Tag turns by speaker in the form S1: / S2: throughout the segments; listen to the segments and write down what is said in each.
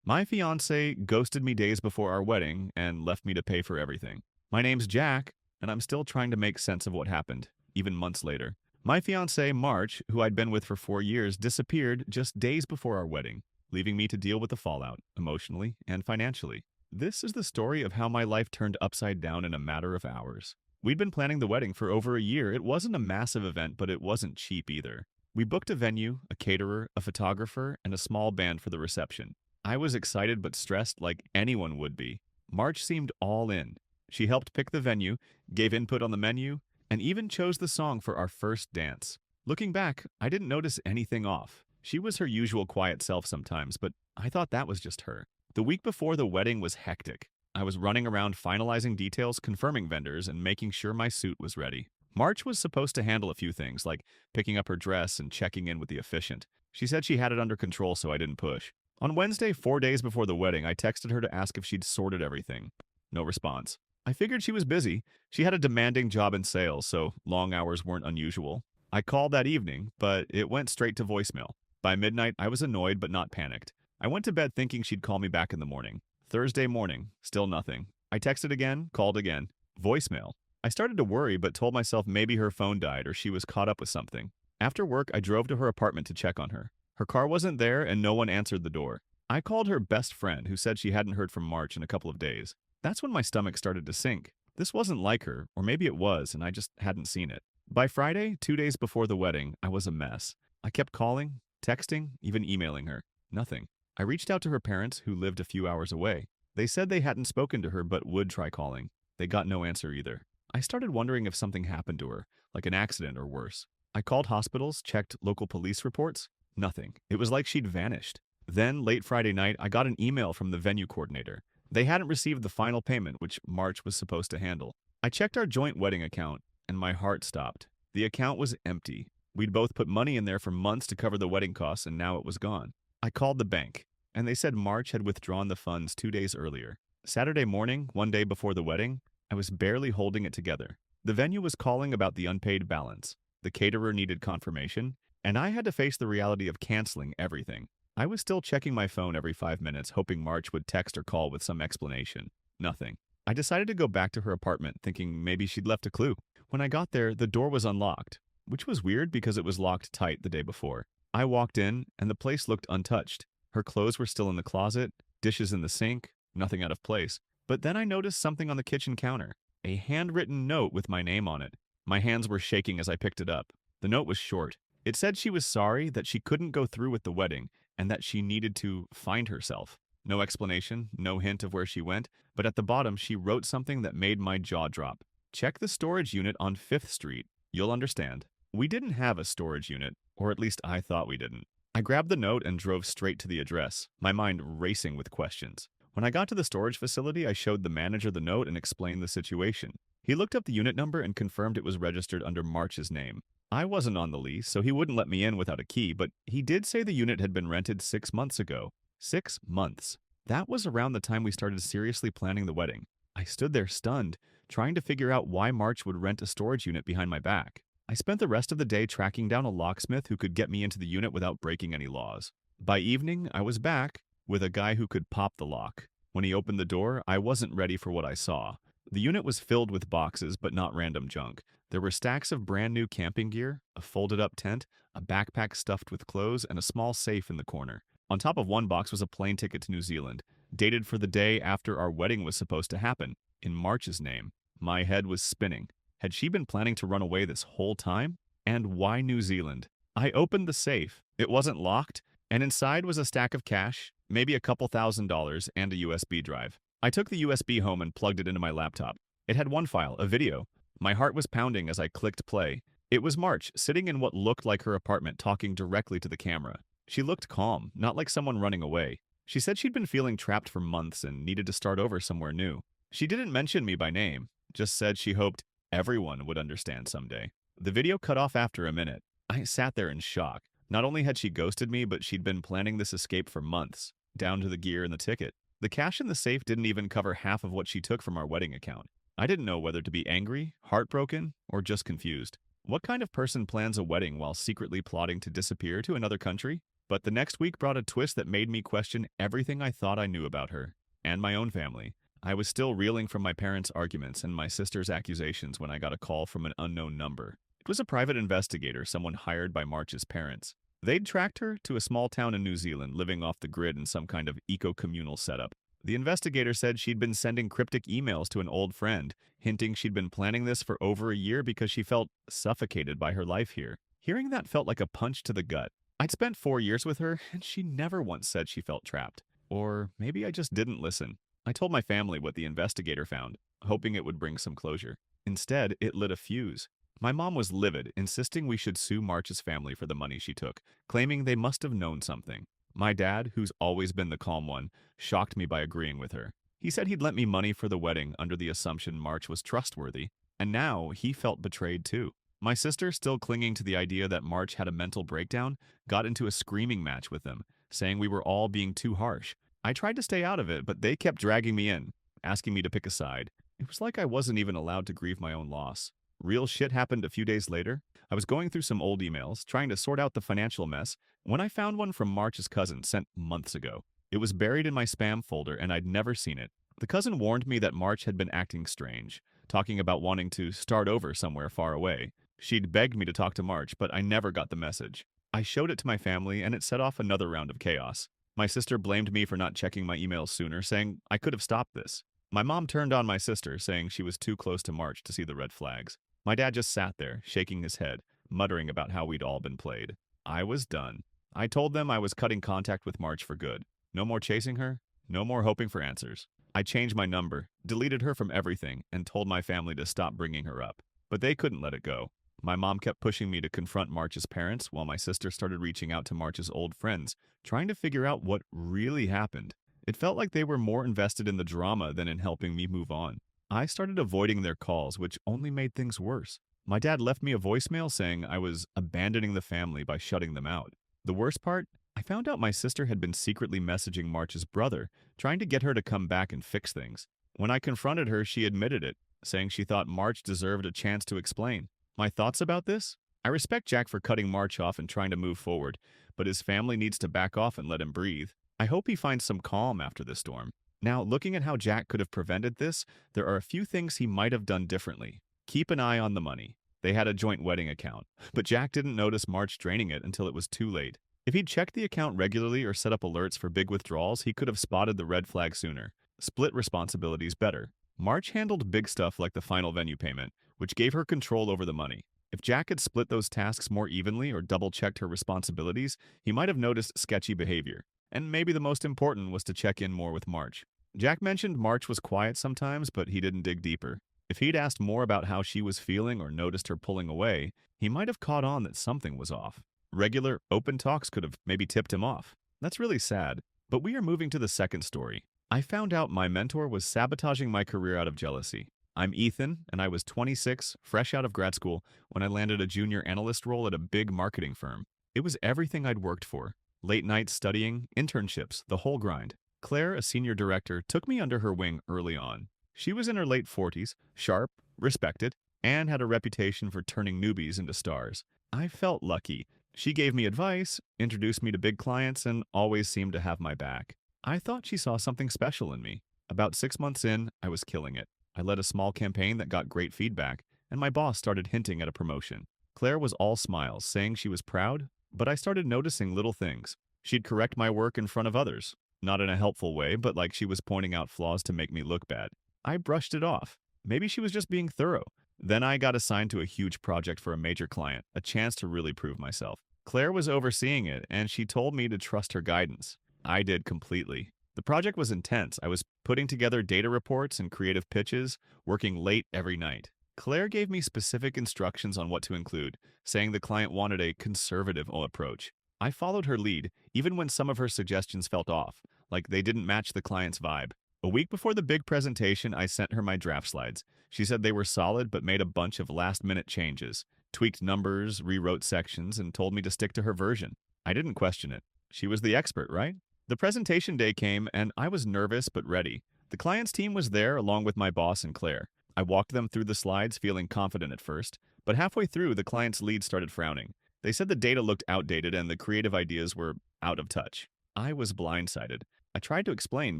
S1: My fiance ghosted me days before our wedding and left me to pay for everything. My name's Jack, and I'm still trying to make sense of what happened, even months later. My fiance, March, who I'd been with for 4 years, disappeared just days before our wedding, leaving me to deal with the fallout, emotionally and financially. This is the story of how my life turned upside down in a matter of hours. We'd been planning the wedding for over a year. It wasn't a massive event, but it wasn't cheap either. We booked a venue, a caterer, a photographer, and a small band for the reception. I was excited but stressed like anyone would be. March seemed all in. She helped pick the venue, gave input on the menu, and even chose the song for our first dance. Looking back, I didn't notice anything off. She was her usual quiet self sometimes, but I thought that was just her. The week before the wedding was hectic. I was running around finalizing details, confirming vendors, and making sure my suit was ready. March was supposed to handle a few things, like picking up her dress and checking in with the officiant. She said she had it under control, so I didn't push. On Wednesday, 4 days before the wedding, I texted her to ask if she'd sorted everything. No response. I figured she was busy. She had a demanding job in sales, so long hours weren't unusual. I called that evening, but it went straight to voicemail. By midnight, I was annoyed but not panicked. I went to bed thinking she'd call me back in the morning. Thursday morning, still nothing. I texted again, called again. Voicemail. I started to worry but told myself maybe her phone died or she was caught up with something. After work, I drove to her apartment to check on her. Her car wasn't there and no one answered the door. I called her best friend, who said she hadn't heard from March in a couple of days. That's when my stomach started to sink. This wasn't like her, or maybe it was, and I just hadn't seen it. By Friday, 2 days before the wedding, I was a mess. I kept calling, texting, even emailing her. Nothing. I reached out to her parents, who lived a few hours away. They said they hadn't spoken to her but would try calling. They got no answer either. I started wondering if something happened to her, like an accident or worse. I called hospitals, checked local police reports. Nothing. It was like she'd vanished. Then, late Friday night, I got an email from the venue coordinator. They hadn't received the final payment, which March was supposed to handle. I checked our joint wedding account, and my heart stopped. The account was empty. We'd both put money in there for months to cover the wedding costs, and now it was gone. I called the bank, and they said March had withdrawn the funds 2 days earlier. Saturday morning, 1 day before the wedding, I was barely holding it together. The venue was calling about the unpaid balance. The caterer needed confirmation, and I had to face the reality of canceling everything. I was still checking my phone every 5 minutes, hoping March would text or call with some explanation. Nothing. I decided to go back to her apartment, thinking maybe she'd left a clue. When I got there, the door was unlocked, which was weird because it was locked tight the day before. I walked in, and the place looked untouched. Her clothes were still in the closet, dishes in the sink, nothing out of place. But then I noticed something on the kitchen counter, a handwritten note with my name on it. My hands were shaking as I picked it up. The note was short. It said she was sorry that she couldn't go through with the wedding and that she needed to find herself. No explanation, no hint of where she went, but at the bottom she wrote something that made my jaw drop. Check the storage unit on 5th Street. You'll understand. We didn't have a storage unit, or at least I thought we didn't. I grabbed the note and drove straight to the address, my mind racing with questions. When I got to the storage facility, I showed the manager the note and explained the situation. He looked up the unit number and confirmed it was registered under March's name. I wasn't on the lease, so he wouldn't let me in without a key, but he did say the unit had been rented 6 months ago. 6 months. That was around the time we started seriously planning the wedding. I stood there stunned, trying to figure out why March would rent a storage unit behind my back. I spent the rest of the day tracking down a locksmith who could get me into the unit without breaking any laws. By evening, I was back with a guy who could pop the lock. When he opened the door, I wasn't ready for what I saw. The unit was filled with boxes, but not random junk. There were stacks of brand new camping gear, a folded-up tent, a backpack stuffed with clothes, and a small safe in the corner. On top of one box was a plane ticket to New Zealand, dated for the day after our wedding was supposed to happen, in March's name. My head was spinning. Had she been planning to run away this whole time? And why New Zealand? I opened the safe. It wasn't locked, and inside was a stack of cash, maybe a couple $1,000s, and a USB drive. I took the USB home and plugged it into my laptop. It had one file, a video. My heart was pounding as I clicked play. It was March, sitting in what looked like her apartment, talking directly to the camera. She looked calm, not like someone running away. She said she'd been feeling trapped for months and needed to start over somewhere new. She didn't mention me by name, just said she hoped everyone would understand someday. The video cut off after a minute. I sat there in shock. Not only had she ghosted me, but she'd been planning this escape for months, down to the gear and the ticket. The cash in the safe didn't even cover half of what she took from our wedding account. I didn't know whether to be angry, heartbroken, or just confused. What kind of person plans a wedding while secretly plotting to disappear to another country? But the next week brought a twist that made me question everything I thought I knew about her and my own family. I was still reeling from my parents' arguments and my sister's accusations when I got a call from an unknown number. It was a private investigator, someone hired by March's parents. They'd tracked her to a small town in New Zealand, living off the grid in some kind of eco-communal setup. The investigator said she'd been sending cryptic emails to an old friend, hinting she'd been planning this for over a year because she felt suffocated by her life here. Hearing that felt like a punch to the gut. I'd spent 4 years with her, and she never once said she felt trapped. Or maybe I just didn't listen. I told my family what the investigator found, hoping it would bring some closure. Instead, it lit a fuse. My mom was livid, insisting we should sue March's family for the money she took, claiming they must have known something. My dad, who's always been the calm one, shocked me by agreeing with her. He said he'd lent me money for the wedding under the assumption March was trustworthy, and now he felt betrayed too. My sister, still clinging to the idea that March had a mental breakdown, got into a screaming match with them, saying we were all being too harsh. I tried to stay out of it, but they kept dragging me in, asking me to pick a side. It was like I wasn't even allowed to grieve my own loss. Real shit happened a few days later. I was going through some old emails, trying to sort out the financial mess, when I found one from March's cousin sent months ago. It was buried in my spam folder, and I'd never seen it. The cousin warned me that March had been acting strange, talking about wanting to start over somewhere far away. She'd begged me to talk to March, but I never got the message. I showed it to my family, and it set off another round of chaos. My sister blamed me for not checking my emails sooner, saying I could have stopped this. My mom turned on my sister, saying she was too close to March to see the red flags. My dad just sat there, shaking his head, muttering about how we'd all been played. I was done. I told them I was cutting contact with March for good. No more chasing her, no more hoping for answers. I changed my number, deleted her from everything, and told my family to stop bringing her up. But they couldn't let it go. My mom kept pushing me to confront March's parents, while my sister started reaching out to March's old friends, trying to figure out what really happened. It felt like they were more invested in the drama than in helping me move on. I started avoiding their calls, which only made things worse. My dad left me a voicemail saying I was abandoning the family by shutting them out. The worst part? I found out my sister had been secretly messaging March's brother, trying to get her to come back and fix things. When I confronted her, she admitted it, saying she thought March deserved a chance to explain. My thoughts about this? I respect Jack for cutting March off and trying to move forward, but his family needs to back off and let him breathe. I hope he finds some calm after this storm. Now, looking at how Jack could have prevented this, there are a few things he might have done differently. Keep an eye on the money. They had a joint wedding account, but Jack didn't notice March draining it until it was too late. If he'd checked the account regularly or set up alerts for big withdrawals, he could have spotted the red flag sooner. Split responsibilities better. March handled big stuff like the final venue payment, which gave her control over the money. If Jack had split those tasks more evenly or double-checked her responsibilities, he might have noticed sketchy behavior. And maybe the most important was to check in more with March. Jack mentioned March was quiet sometimes, but he didn't dig deeper. If he'd asked more about how she was feeling or noticed her pulling away, he might have caught on that something was off. Regular, open talks could have maybe tipped him off. That's really sad. But we are moving to the second story. I found out my mentor was sabotaging my career out of jealousy. I'm Ethan, and I was 26, fresh out of grad school, when I landed a junior analyst role at a big marketing firm. It was everything I'd worked for. Late nights studying, internships, the whole grind. Claire, a senior director, took me under her wing early on. She was in her late 40s, sharp, respected, and had a reputation for turning newbies into stars. I felt lucky. She gave me advice, introduced me to big clients, and always seemed to have my back. I thought she saw something special in me. About 6 months in, I was killing it. I led a small campaign that got great feedback, and my boss started hinting at a promotion. Claire was all smiles, saying she was proud, but I started noticing little things. She'd correct my work in front of others. Not in a helpful way, but like she was pointing out flaws to make me look bad. I brushed it off. Maybe she was just being thorough. Then I got assigned to a huge project for a major client, a chance to really prove myself. Claire was overseeing it, and she told me to trust her guidance. I did completely. The project was intense. I was putting together data reports and creative pitches, working late every night. Claire gave me specific instructions on what to include, saying the client wanted a conservative approach. I followed her lead, even when some of her suggestions felt off, like they didn't match the client's vibe. A week before the big presentation, I sent her my draft slides. She said they were solid but made a bunch of last-minute changes, tweaked numbers, rewrote sections, and told me to stick to her version. I didn't question it. She was the expert, right? The presentation day came, and I was nervous but ready. The client's team was there along with my boss and Claire. I walked them through the slides, feeling confident at first, but halfway through, the client's lead started frowning. They said the data looked outdated and the creative ideas were out of touch. I was blindsided. I tried to explain,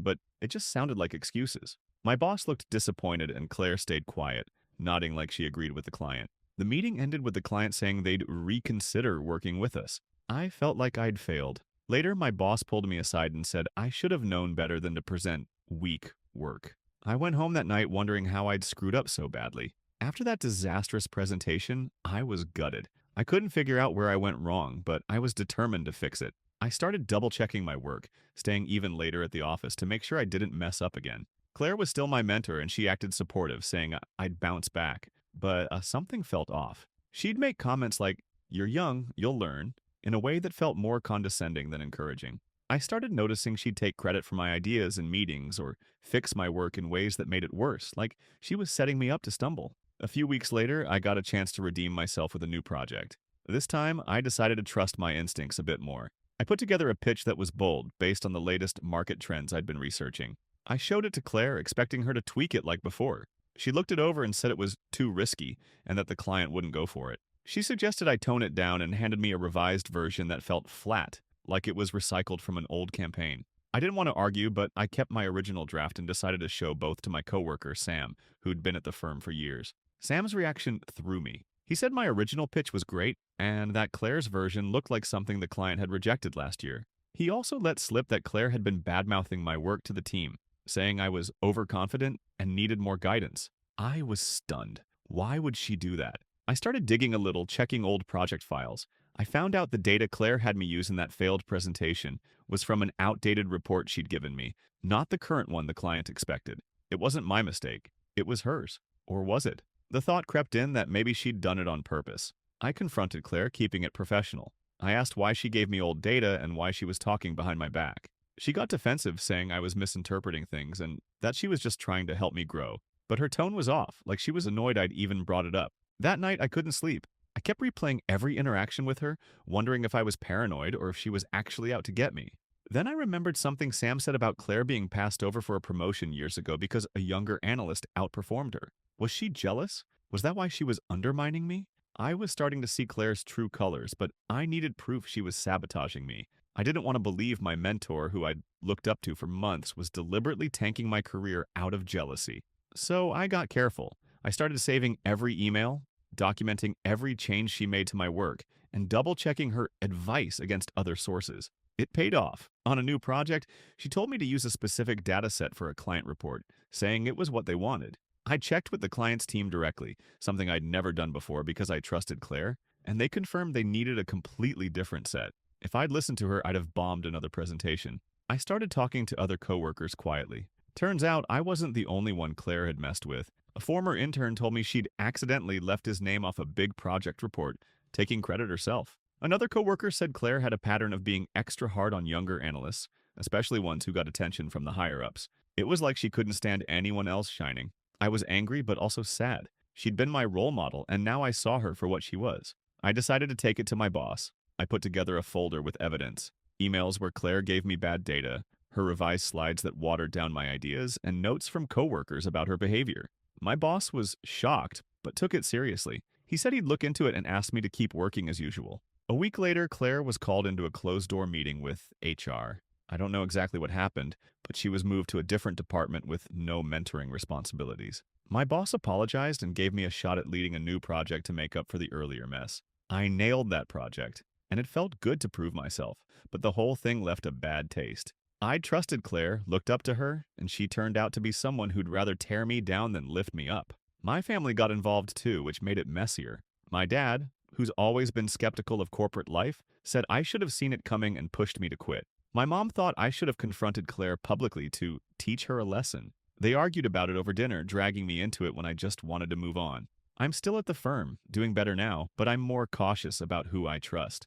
S1: but it just sounded like excuses. My boss looked disappointed and Claire stayed quiet, nodding like she agreed with the client. The meeting ended with the client saying they'd reconsider working with us. I felt like I'd failed. Later, my boss pulled me aside and said I should have known better than to present weak work. I went home that night wondering how I'd screwed up so badly. After that disastrous presentation, I was gutted. I couldn't figure out where I went wrong, but I was determined to fix it. I started double-checking my work, staying even later at the office to make sure I didn't mess up again. Claire was still my mentor and she acted supportive, saying I'd bounce back, but something felt off. She'd make comments like, "You're young, you'll learn," in a way that felt more condescending than encouraging. I started noticing she'd take credit for my ideas in meetings or fix my work in ways that made it worse, like she was setting me up to stumble. A few weeks later, I got a chance to redeem myself with a new project. This time, I decided to trust my instincts a bit more. I put together a pitch that was bold, based on the latest market trends I'd been researching. I showed it to Claire, expecting her to tweak it like before. She looked it over and said it was too risky and that the client wouldn't go for it. She suggested I tone it down and handed me a revised version that felt flat, like it was recycled from an old campaign. I didn't want to argue, but I kept my original draft and decided to show both to my coworker, Sam, who'd been at the firm for years. Sam's reaction threw me. He said my original pitch was great, and that Claire's version looked like something the client had rejected last year. He also let slip that Claire had been badmouthing my work to the team, saying I was overconfident and needed more guidance. I was stunned. Why would she do that? I started digging a little, checking old project files. I found out the data Claire had me use in that failed presentation was from an outdated report she'd given me, not the current one the client expected. It wasn't my mistake. It was hers. Or was it? The thought crept in that maybe she'd done it on purpose. I confronted Claire, keeping it professional. I asked why she gave me old data and why she was talking behind my back. She got defensive, saying I was misinterpreting things and that she was just trying to help me grow. But her tone was off, like she was annoyed I'd even brought it up. That night, I couldn't sleep. I kept replaying every interaction with her, wondering if I was paranoid or if she was actually out to get me. Then I remembered something Sam said about Claire being passed over for a promotion years ago because a younger analyst outperformed her. Was she jealous? Was that why she was undermining me? I was starting to see Claire's true colors, but I needed proof she was sabotaging me. I didn't want to believe my mentor, who I'd looked up to for months, was deliberately tanking my career out of jealousy. So I got careful. I started saving every email, documenting every change she made to my work, and double-checking her advice against other sources. It paid off. On a new project, she told me to use a specific data set for a client report, saying it was what they wanted. I checked with the client's team directly, something I'd never done before because I trusted Claire, and they confirmed they needed a completely different set. If I'd listened to her, I'd have bombed another presentation. I started talking to other coworkers quietly. Turns out I wasn't the only one Claire had messed with. A former intern told me she'd accidentally left his name off a big project report, taking credit herself. Another coworker said Claire had a pattern of being extra hard on younger analysts, especially ones who got attention from the higher-ups. It was like she couldn't stand anyone else shining. I was angry but also sad. She'd been my role model, and now I saw her for what she was. I decided to take it to my boss. I put together a folder with evidence. Emails where Claire gave me bad data, her revised slides that watered down my ideas, and notes from coworkers about her behavior. My boss was shocked, but took it seriously. He said he'd look into it and asked me to keep working as usual. A week later, Claire was called into a closed-door meeting with HR. I don't know exactly what happened, but she was moved to a different department with no mentoring responsibilities. My boss apologized and gave me a shot at leading a new project to make up for the earlier mess. I nailed that project, and it felt good to prove myself, but the whole thing left a bad taste. I trusted Claire, looked up to her, and she turned out to be someone who'd rather tear me down than lift me up. My family got involved too, which made it messier. My dad, who's always been skeptical of corporate life, said I should have seen it coming and pushed me to quit. My mom thought I should have confronted Claire publicly to teach her a lesson. They argued about it over dinner, dragging me into it when I just wanted to move on. I'm still at the firm, doing better now, but I'm more cautious about who I trust.